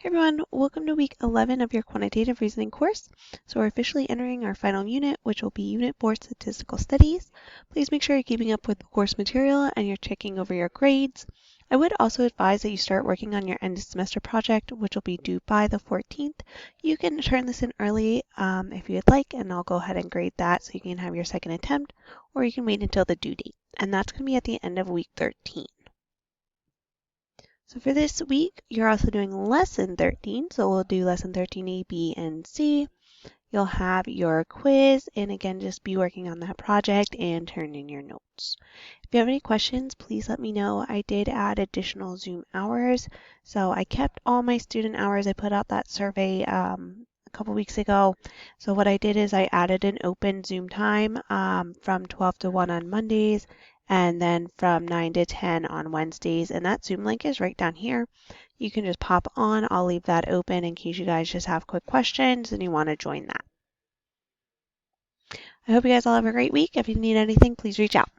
Everyone, welcome to week 11 of your quantitative reasoning course. So we're officially entering our final unit, which will be Unit 4 Statistical Studies. Please make sure you're keeping up with the course material and you're checking over your grades. I would also advise that you start working on your end of semester project, which will be due by the 14th. You can turn this in early if you'd like, and I'll go ahead and grade that so you can have your second attempt, or you can wait until the due date. And that's going to be at the end of week 13. So for this week, you're also doing lesson 13. So we'll do lesson 13A, B, and C. You'll have your quiz, and again, just be working on that project and turn in your notes. If you have any questions, please let me know. I did add additional Zoom hours. So I kept all my student hours. I put out that survey a couple weeks ago. So what I did is I added an open Zoom time from 12 to 1 on Mondays, and then from 9 to 10 on Wednesdays, and that Zoom link is right down here. You can just pop on. I'll leave that open in case you guys just have quick questions and you want to join that. I hope you guys all have a great week. If you need anything, please reach out.